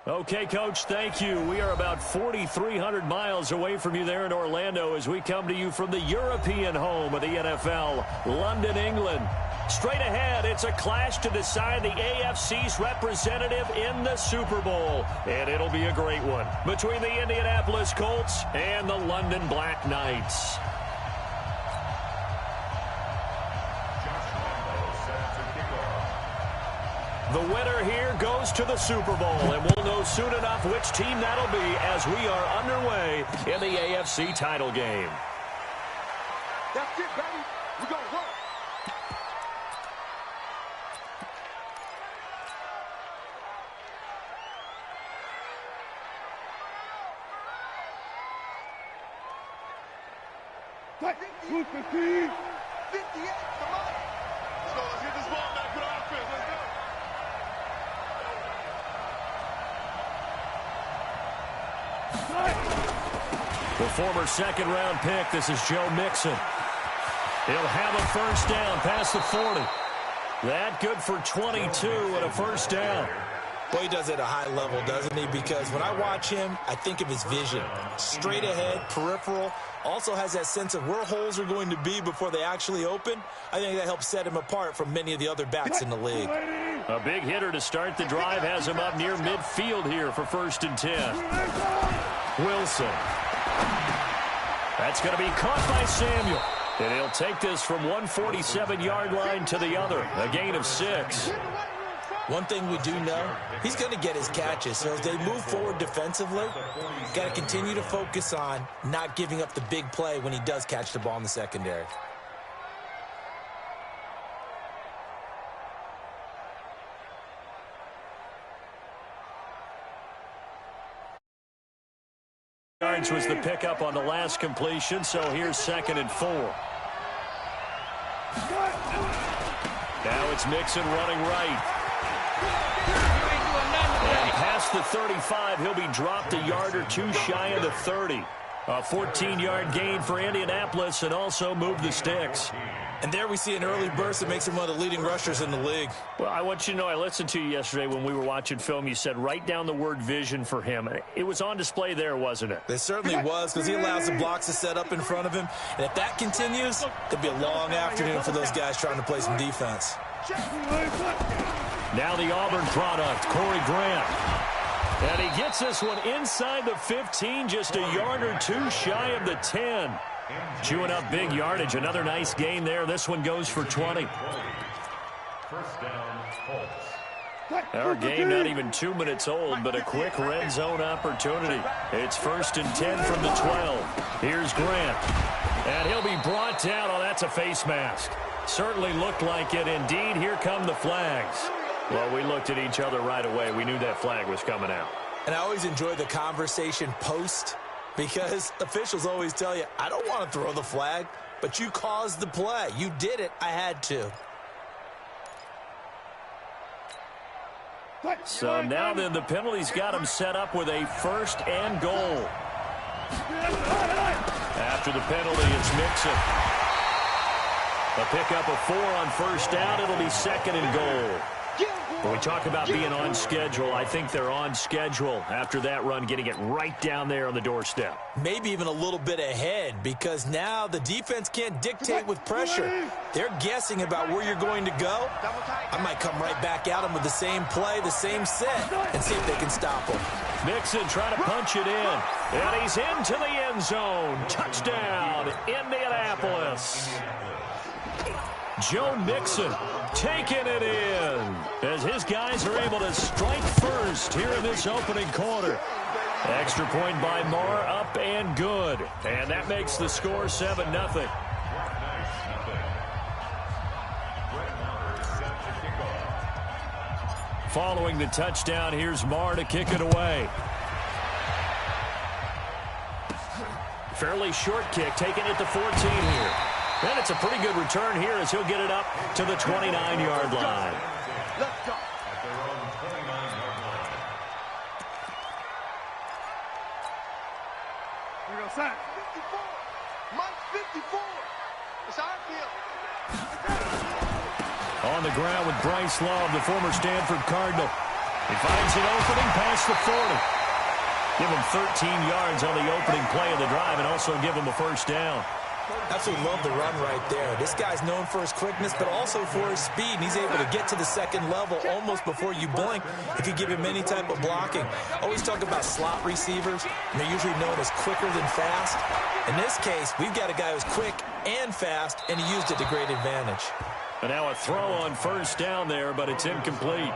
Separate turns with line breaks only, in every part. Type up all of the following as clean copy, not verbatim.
Okay, Coach, thank you. We are about 4,300 miles away from you there in Orlando as we come to you from the European home of the NFL, London, England. Straight ahead, it's a clash to decide the AFC's representative in the Super Bowl. And it'll be a great one between the Indianapolis Colts and the London Black Knights. The winner here goes to the Super Bowl, and we'll know soon enough which team that'll be as we are underway in the AFC title game.
That's it, baby. We're going to work. Right. 58, come on. Let's go. Let's get this ball back with our offense. Let's go.
The former second-round pick, this is Joe Mixon. He'll have a first down past the 40. That good for 22 and a first down.
Well, he does it at a high level, doesn't he? Because when I watch him, I think of his vision. Straight ahead, peripheral. Also has that sense of where holes are going to be before they actually open. I think that helps set him apart from many of the other backs in the league.
A big hitter to start the drive has him up near midfield here for 1st and 10. Wilson. That's going to be caught by Samuel. And he'll take this from 147-yard line to the other. A gain of 6.
One thing we do know, he's going to get his catches. So as they move forward defensively, got to continue to focus on not giving up the big play when he does catch the ball in the secondary.
Yards was the pickup on the last completion, so here's 2nd and 4. Now it's Mixon running right. And past the 35, he'll be dropped a yard or two shy of the 30. A 14-yard gain for Indianapolis and also moved the sticks.
And there we see an early burst that makes him one of the leading rushers in the league.
Well, I want you to know, I listened to you yesterday when we were watching film. You said write down the word vision for him. It was on display there, wasn't it?
It certainly was, because he allows the blocks to set up in front of him. And if that continues, it'll be a long afternoon for those guys trying to play some defense.
Now the Auburn product, Corey Grant. And he gets this one inside the 15, just a yard or two shy of the 10. Chewing up big yardage. Another nice gain there. This one goes for 20. Our game not even 2 minutes old, but a quick red zone opportunity. It's 1st and 10 from the 12. Here's Grant. And he'll be brought down. Oh, that's a face mask. Certainly looked like it. Indeed, here come the flags. Well, we looked at each other right away. We knew that flag was coming out.
And I always enjoy the conversation post, because officials always tell you, I don't want to throw the flag, but you caused the play. You did it. I had to.
So now then, the penalty's got him set up with a 1st and goal. After the penalty, it's Mixon. A pickup of 4 on 1st down. It'll be 2nd and goal. When we talk about being on schedule, I think they're on schedule after that run, getting it right down there on the doorstep.
Maybe even a little bit ahead, because now the defense can't dictate with pressure. They're guessing about where you're going to go. I might come right back at them with the same play, the same set, and see if they can stop them.
Mixon trying to punch it in, and he's into the end zone. Touchdown, Indianapolis. Joe Mixon taking it in as his guys are able to strike first here in this opening quarter. Extra point by Marr, up and good. And that makes the score 7-0. Following the touchdown, here's Marr to kick it away. Fairly short kick, taking it to 14 here. And it's a pretty good return here as he'll get it up to the 29-yard line.
Let's go. Here we go, Sack. 54. Mike 54. It's our field.
On the ground with Bryce Love, the former Stanford Cardinal. He finds an opening past the 40. Give him 13 yards on the opening play of the drive and also give him a first down.
Absolutely love the run right there. This guy's known for his quickness, but also for his speed. And he's able to get to the second level almost before you blink if you give him any type of blocking. Always talk about slot receivers, and they're usually known as quicker than fast. In this case, we've got a guy who's quick and fast, and he used it to great advantage.
And now a throw on first down there, but it's incomplete.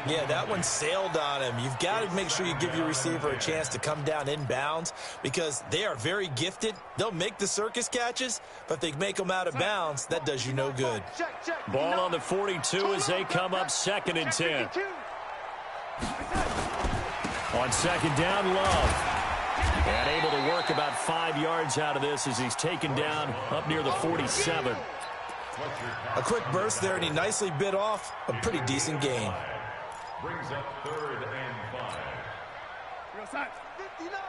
Yeah, that one sailed on him. You've got to make sure you give your receiver a chance to come down inbounds because they are very gifted. They'll make the circus catches, but if they make them out of bounds, that does you no good.
Ball on the 42 as they come up 2nd and 10. On 2nd down, Love. And able to work about 5 yards out of this as he's taken down up near the 47.
A quick burst there, and he nicely bit off a pretty decent gain.
Brings up 3rd and 5.
59.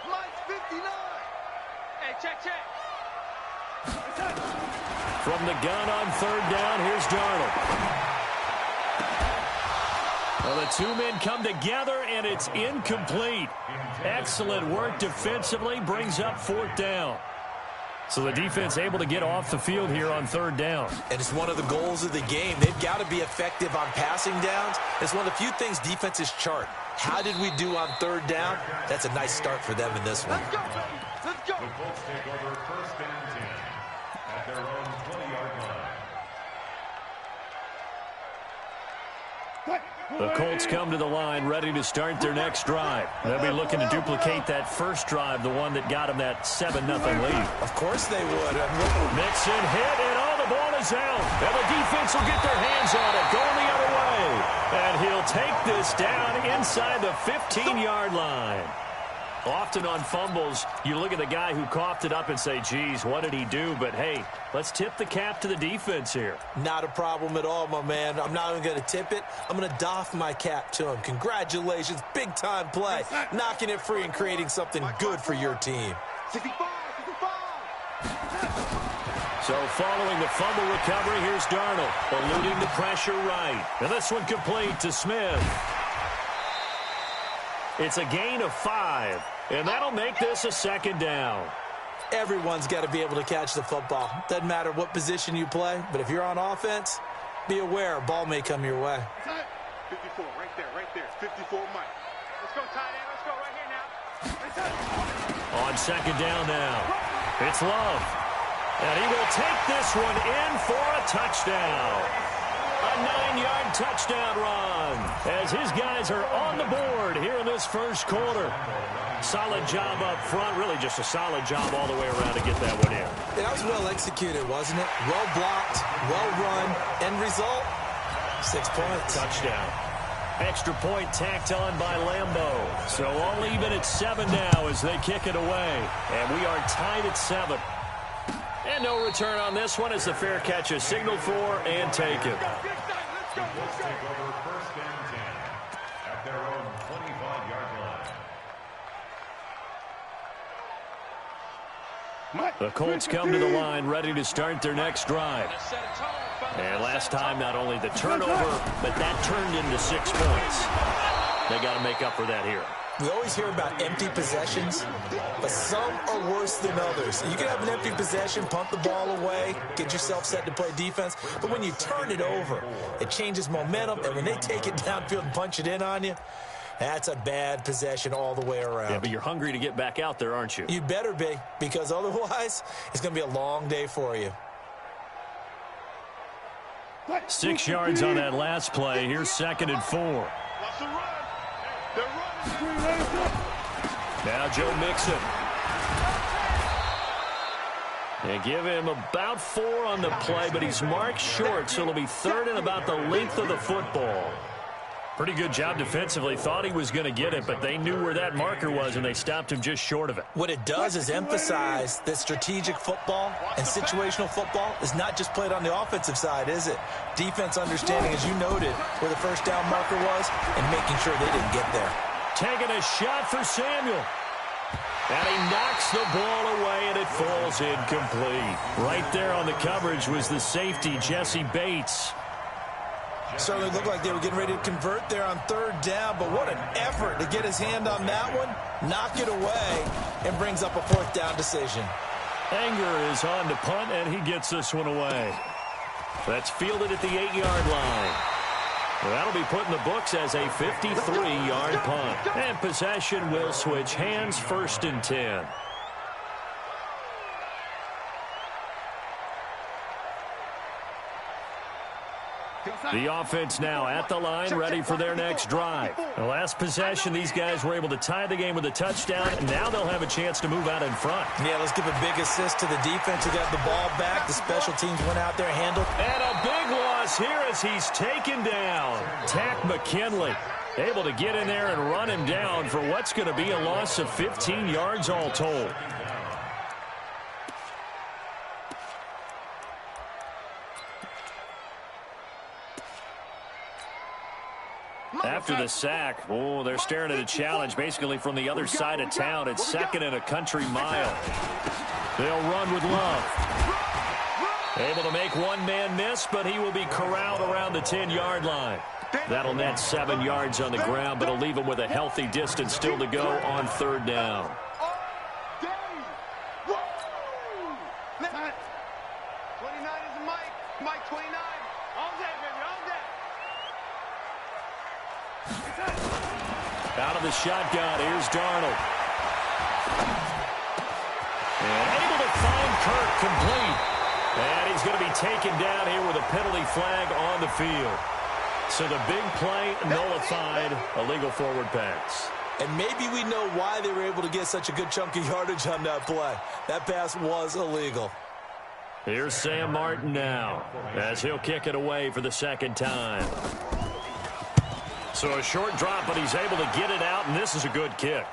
Mike's 59. Hey, check.
From the gun on 3rd down, here's Darnold. Well, the two men come together, and it's incomplete. Excellent work defensively, brings up 4th down. So the defense able to get off the field here on 3rd down.
And it's one of the goals of the game. They've got to be effective on passing downs. It's one of the few things defenses chart. How did we do on 3rd down? That's a nice start for them in this one.
Let's go.
The Colts take over 1st and 10 at their own 20-yard line.
The Colts come to the line ready to start their next drive. They'll be looking to duplicate that first drive, the one that got them that 7-0 lead.
Of course they would.
Mixon hit, and the ball is out. And the defense will get their hands on it, going the other way. And he'll take this down inside the 15-yard line. Often on fumbles, you look at the guy who coughed it up and say, geez, what did he do? But, hey, let's tip the cap to the defense here.
Not a problem at all, my man. I'm not even going to tip it. I'm going to doff my cap to him. Congratulations. Big-time play. Knocking it free and creating something good for your team.
65.
So following the fumble recovery, here's Darnold, eluding the pressure right. And this one complete to Smith. It's a gain of 5, and that'll make this a 2nd down.
Everyone's got to be able to catch the football. Doesn't matter what position you play, but if you're on offense, be aware a ball may come your way.
54, right there. 54, Mike. Let's go, tight end. Let's go right here now.
On 2nd down now, it's Love. And he will take this one in for a touchdown. A 9-yard touchdown run as his guys are on the board here in this first quarter. Solid job up front, really just a solid job all the way around to get that one in.
Yeah, that was well executed, wasn't it? Well blocked, well run, end result, 6 points.
Touchdown. Extra point tacked on by Lambeau. So all even at 7 now as they kick it away. And we are tied at 7. And no return on this one as the fair catch is signaled for and taken.
The Colts take over 1st and 10 at their own 25-yard line.
The Colts come to the line ready to start their next drive. And last time, not only the turnover, but that turned into 6 points. They got to make up for that here.
We always hear about empty possessions, but some are worse than others. You can have an empty possession, punt the ball away, get yourself set to play defense, but when you turn it over, it changes momentum, and when they take it downfield and punch it in on you, that's a bad possession all the way around.
Yeah, but you're hungry to get back out there, aren't you?
You better be, because otherwise, it's going to be a long day for you.
6 yards on that last play. Here's 2nd and 4.
Watch the run. They're running.
Now Joe Mixon. They give him about 4 on the play, but he's marked short, so it'll be 3rd and about the length of the football. Pretty good job defensively. Thought he was going to get it, but they knew where that marker was, and they stopped him just short of it.
What it does is emphasize that strategic football and situational football is not just played on the offensive side, is it? Defense understanding, as you noted, where the first down marker was and making sure they didn't get there.
Taking a shot for Samuel. And he knocks the ball away, and it falls incomplete. Right there on the coverage was the safety, Jesse Bates.
Certainly looked like they were getting ready to convert there on third down, but what an effort to get his hand on that one, knock it away, and brings up a fourth down decision.
Anger is on to punt, and he gets this one away. That's fielded at the 8-yard line. That'll be put in the books as a 53-yard punt. And possession will switch hands, 1st and 10. The offense now at the line, ready for their next drive. The last possession, these guys were able to tie the game with a touchdown, and now they'll have a chance to move out in front.
Yeah, let's give a big assist to the defense who got the ball back. The special teams went out there and handled.
And a big loss here as he's taken down. Takk McKinley able to get in there and run him down for what's going to be a loss of 15 yards all told. After the sack, they're staring at a challenge basically from the other side of town. It's 2nd and a country mile. They'll run with Love. Able to make one man miss, but he will be corralled around the 10-yard line. That'll net 7 yards on the ground, but it'll leave him with a healthy distance still to go on 3rd down.
29 is Mike. Mike 29. All day, baby, all day.
Out of the shotgun, here's Darnold. And able to find Kirk complete. And he's going to be taken down here with a penalty flag on the field. So the big play nullified, illegal forward pass.
And maybe we know why they were able to get such a good chunk of yardage on that play. That pass was illegal.
Here's Sam Martin now as he'll kick it away for the 2nd time. So a short drop, but he's able to get it out, and this is a good kick.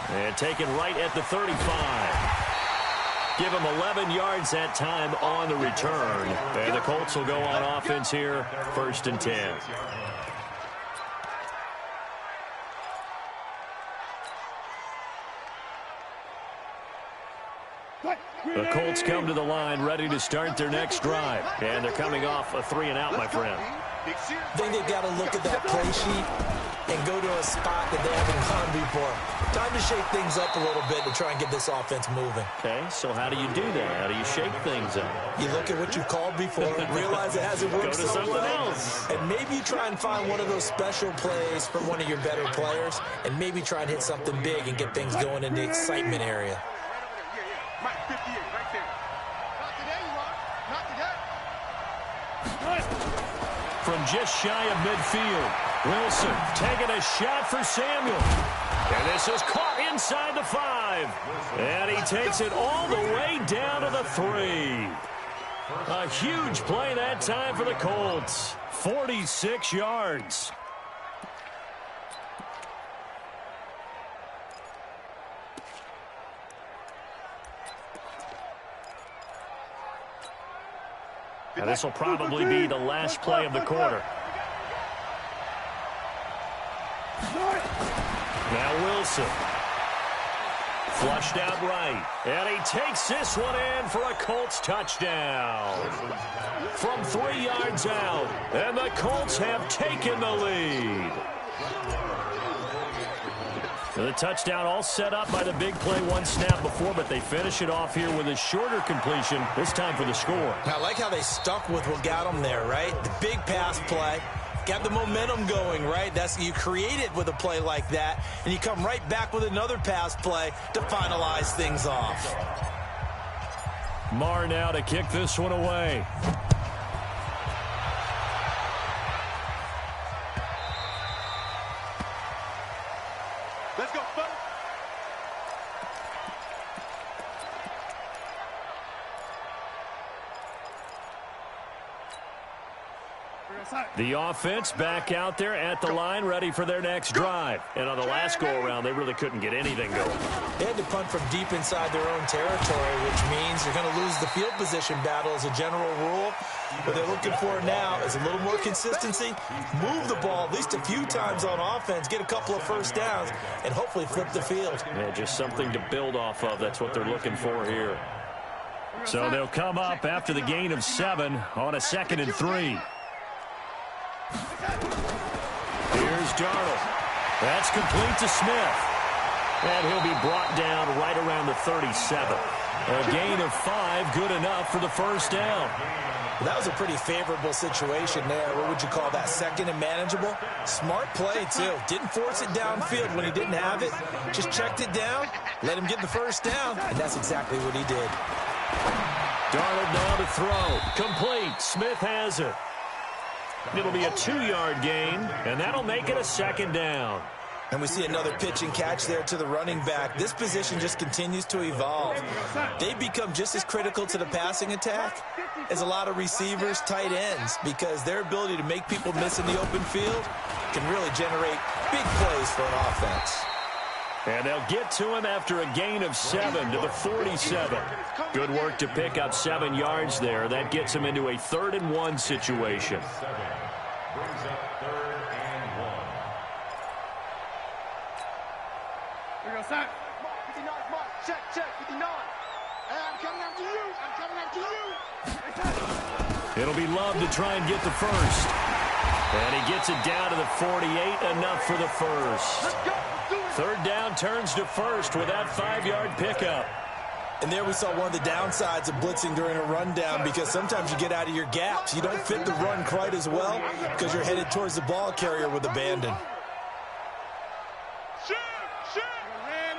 And taken right at the 35. Give him 11 yards that time on the return. And the Colts will go on offense here, 1st and 10. The Colts come to the line ready to start their next drive. And they're coming off a 3-and-out, my friend.
I think they've got to look at that play sheet and go to a spot that they haven't gone before. Time to shake things up a little bit to try and get this offense moving.
Okay, so how do you do that? How do you shake things up?
You look at what you called before, realize it hasn't worked so well, and maybe you try and find one of those special plays from one of your better players, and maybe try and hit something big and get things going in the excitement area.
Mike 58, right there. Not today, you are. Not today.
From just shy of midfield, Wilson taking a shot for Samuel. And this is caught inside the 5. And he takes it all the way down to the 3. A huge play that time for the Colts. 46 yards. Now this will probably be the last play of the quarter. Now Wilson. Flushed out right. And he takes this one in for a Colts touchdown. From 3 yards out. And the Colts have taken the lead. The touchdown all set up by the big play one snap before, but they finish it off here with a shorter completion, this time for the score.
I like how they stuck with what got them there, right? The big pass play. Got the momentum going, right? That's you create it with a play like that, and you come right back with another pass play to finalize things off.
Marr now to kick this one away.
Let's go, folks.
The offense back out there at the line, ready for their next drive. And on the last go-around, they really couldn't get anything going.
They had to punt from deep inside their own territory, which means they're going to lose the field position battle as a general rule. What they're looking for now is a little more consistency, move the ball at least a few times on offense, get a couple of first downs, and hopefully flip the field.
Yeah, just something to build off of. That's what they're looking for here. So they'll come up after the gain of 7 on a 2nd and 3. Here's Darnold. That's complete to Smith. And he'll be brought down right around the 37. A gain of 5, good enough for the first down.
That was a pretty favorable situation there. What would you call that? Second and manageable? Smart play, too. Didn't force it downfield when he didn't have it. Just checked it down, let him get the first down, and that's exactly what he did.
Darnold now to throw. Complete. Smith has it. It'll be a 2-yard gain, and that'll make it a second down.
And we see another pitch and catch there to the running back. This position just continues to evolve. They become just as critical to the passing attack as a lot of receivers, tight ends, because their ability to make people miss in the open field can really generate big plays for an offense.
And they'll get to him after a gain of 7 to the 47. Good work to pick up 7 yards there. That gets him into a 3rd and 1 situation.
Brings up 3rd and 1.
Here we go, Sack. 59, Mark. Check, 59. I'm coming after you. I'm coming after you.
It'll be Love to try and get the first. And he gets it down to the 48, enough for the first.
Let's go. Do it.
3rd down turns to first with that 5-yard pickup.
And there we saw one of the downsides of blitzing during a rundown, because sometimes you get out of your gaps. You don't fit the run quite as well because you're headed towards the ball carrier with abandon.
Shoot. Red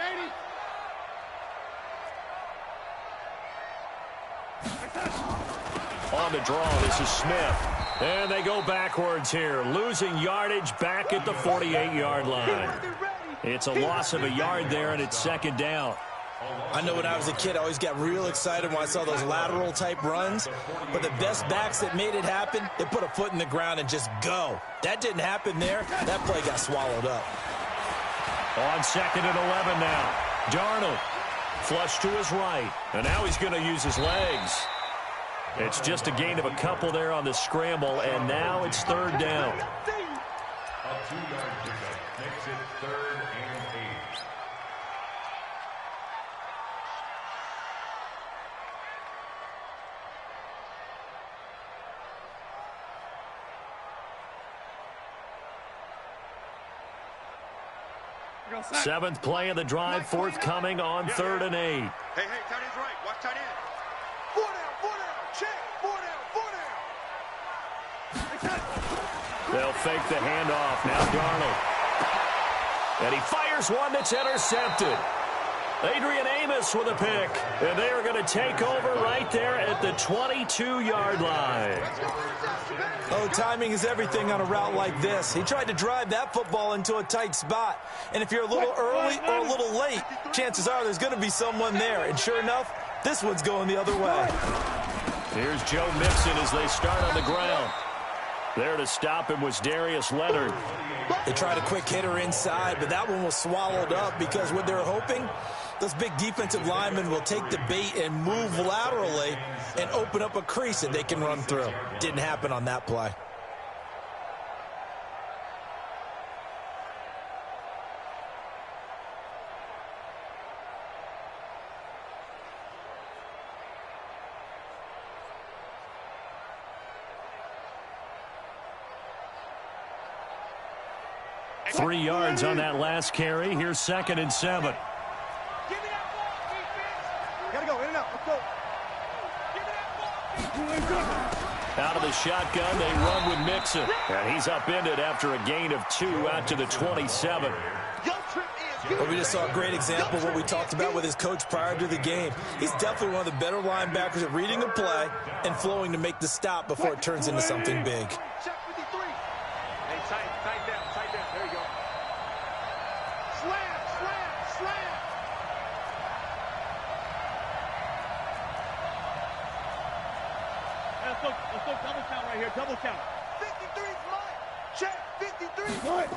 80.
On the draw, this is Smith. And they go backwards here, losing yardage back at the 48-yard line. It's a loss of a yard there, and it's 2nd down.
I know when I was a kid, I always got real excited when I saw those lateral-type runs. But the best backs that made it happen, they put a foot in the ground and just go. That didn't happen there. That play got swallowed up.
On 2nd and 11 now. Darnold, flush to his right. And now he's going to use his legs. It's just a gain of a couple there on the scramble, and now it's 3rd down.
A 2-yard pickup makes it 3rd and 8.
Here we go, Sack.
7th play of the drive, forthcoming on 3rd and 8.
Hey, tight end's right. Watch tight end. 4 down. Check. 4 down.
They'll fake the handoff. Now Darnold. And he fires one that's intercepted. Adrian Amos with a pick. And they are going to take over right there at the 22-yard line.
Oh, timing is everything on a route like this. He tried to drive that football into a tight spot. And if you're a little early or a little late, chances are there's going to be someone there. And sure enough, this one's going the other way.
Here's Joe Mixon as they start on the ground. There to stop him was Darius Leonard.
They tried a quick hitter inside, but that one was swallowed up because what they're hoping, those big defensive linemen will take the bait and move laterally and open up a crease that they can run through. Didn't happen on that play.
Three yards on that last carry. Here's 2nd and 7.
Give me that ball, defense. Gotta go, in and out. Let's go. Give me that ball.
Out of the shotgun, they run with Mixon. And he's upended after a gain of 2 out to the 27.
Well, we just saw a great example of what we talked about with his coach prior to the game. He's definitely one of the better linebackers at reading a play and flowing to make the stop before it turns into something big.
Check 53. Hey, tight down. There you go. Slam. Let's go double count right here. Double count. 53's mine. Check 53's mine.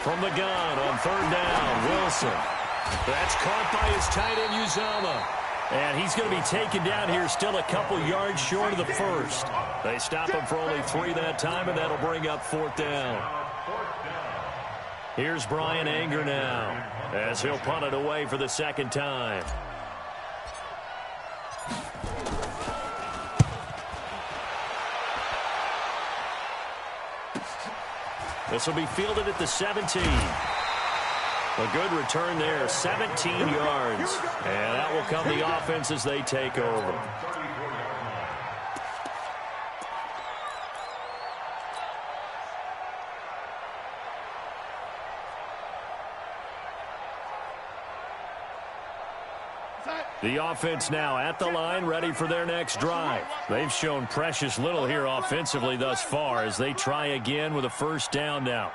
From the gun on 3rd down, Wilson. That's caught by his tight end, Uzomah. And he's going to be taken down here still a couple yards short of the first. They stop him for only 3 that time, and that'll bring up 4th down. Here's Brian Anger now as he'll punt it away for the 2nd time. This will be fielded at the 17. A good return there, 17 yards. And that will come the offense as they take over. The offense now at the line, ready for their next drive. They've shown precious little here offensively thus far as they try again with a first down now.